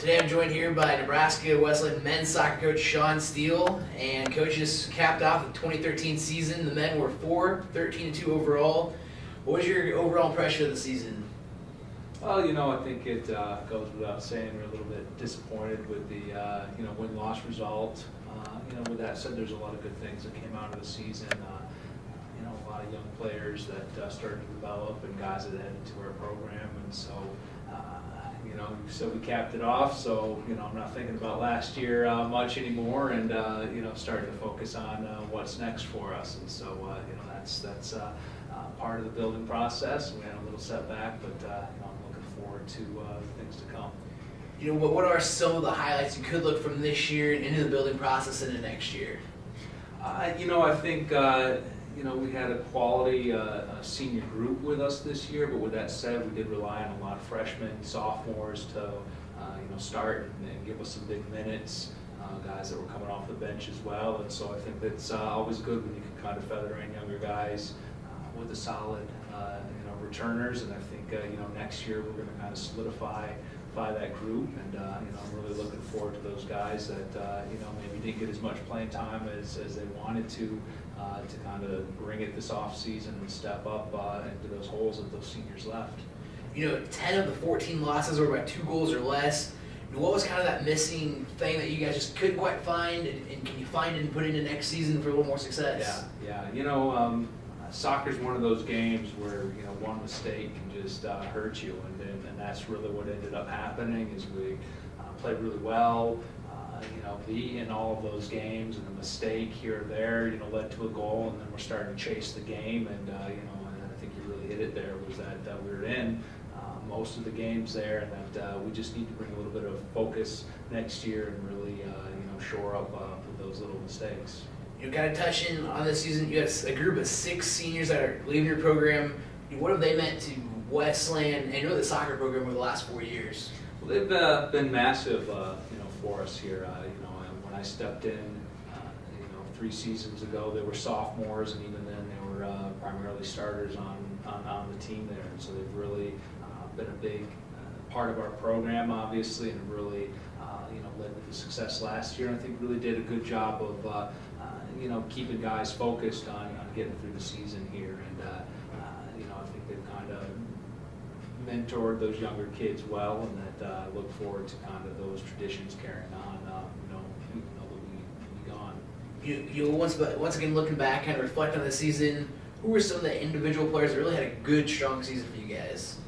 Today I'm joined here by Nebraska Wesleyan men's soccer coach Sean Steele, and coach just capped off the 2013 season. The men were 13-2 overall. What was your overall impression of the season? Well, I think it goes without saying we're a little bit disappointed with the win-loss result. With that said, there's a lot of good things that came out of the season. A lot of young players that started to develop and guys that headed to our program, and so we capped it off. So I'm not thinking about last year much anymore, and starting to focus on what's next for us. And so that's part of the building process. We had a little setback, but I'm looking forward to things to come. What are some of the highlights you could look from this year into the building process into next year? I think we had a quality senior group with us this year, but with that said, we did rely on a lot of freshmen, sophomores to start and give us some big minutes, guys that were coming off the bench as well. And so I think that's always good when you can kind of feather in younger guys with a solid returners. And I think next year we're going to kind of solidify that group, and I'm really looking forward to those guys that maybe didn't get as much playing time as they wanted to kind of bring it this off season and step up into those holes that those seniors left. 10 of the 14 losses were by 2 goals or less. What was kind of that missing thing that you guys just couldn't quite find, and can you find it and put it into next season for a little more success? Yeah. Soccer's one of those games where one mistake can just hurt you, and that's really what ended up happening. Is we played really well, beat in all of those games, and a mistake here or there, led to a goal, and then we're starting to chase the game, and and I think you really hit it there. Was that we were in most of the games there, and that we just need to bring a little bit of focus next year and really shore up with those little mistakes. Kind of touching on this season, you have a group of 6 seniors that are leaving your program. What have they meant to Wesleyan and the soccer program over the last 4 years? Well, they've been massive, for us here. When I stepped in, 3 seasons ago, they were sophomores, and even then they were primarily starters on the team there. And so they've really been a big part of our program, obviously, and really led to the success last year. And I think really did a good job of keeping guys focused on getting through the season here. And I think they've kind of mentored those younger kids well, and that I look forward to kind of those traditions carrying on. They'll be gone. Once again, looking back, kind of reflect on the season. Who were some of the individual players that really had a good, strong season for you guys?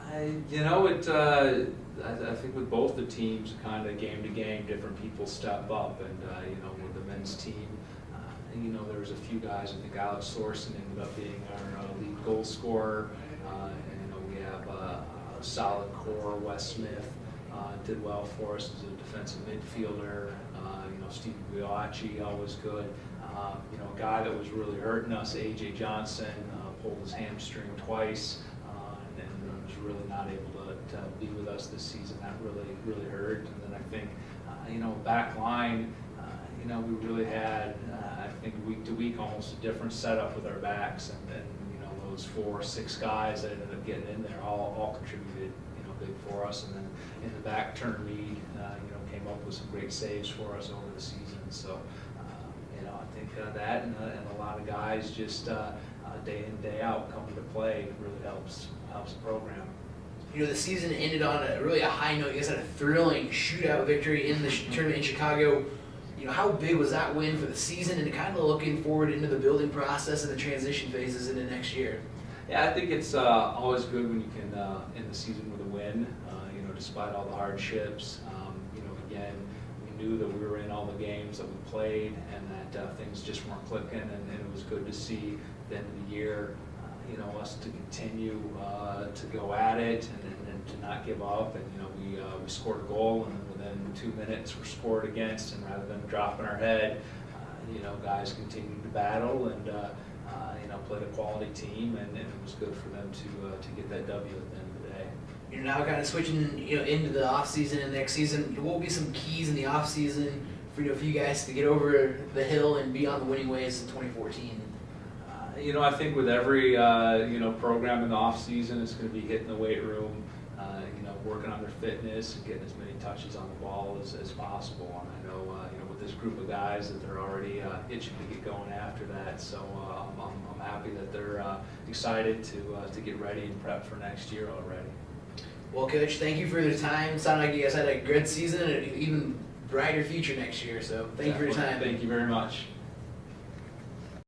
I think with both the teams, kind of game to game, different people step up, and with the men's team, there was a few guys. I think Alex Sorsen ended up being our lead goal scorer, and we have a solid core. Wes Smith did well for us as a defensive midfielder. Steve Guiacci, always good. A guy that was really hurting us, AJ Johnson, pulled his hamstring twice, and was really not able to be with us this season. That really hurt. And then I think, back line, we really had, I think week to week, almost a different setup with our backs, and then those 4 or 6 guys that ended up getting in there all contributed big for us. And then in the back, Turner Reed came up with some great saves for us over the season. So I think that and a lot of guys just day in, day out coming to play really helps the program. The season ended on a high note. You guys had a thrilling shootout victory in the tournament in Chicago. How big was that win for the season, and kind of looking forward into the building process and the transition phases into next year? Yeah, I think it's always good when you can end the season with a win, despite all the hardships. Again, we knew that we were in all the games that we played, and that things just weren't clicking, and it was good to see at the end of the year, us to continue to go at it and to not give up. And we scored a goal, and then within 2 minutes we're scored against, and rather than dropping our head, guys continued to battle and played a quality team, and it was good for them to get that W at the end of the day. You're now kind of switching into the off season and next season. What will be some keys in the off season for you guys to get over the hill and be on the winning ways in 2014? I think with every program in the off season, it's going to be hitting the weight room, working on their fitness and getting as many touches on the ball as possible. And I know, with this group of guys that they're already itching to get going after that. So I'm happy that they're excited to get ready and prep for next year already. Well, Coach, thank you for the time. It sounded like you guys had a good season and an even brighter future next year. So thank you for your time. Thank you very much.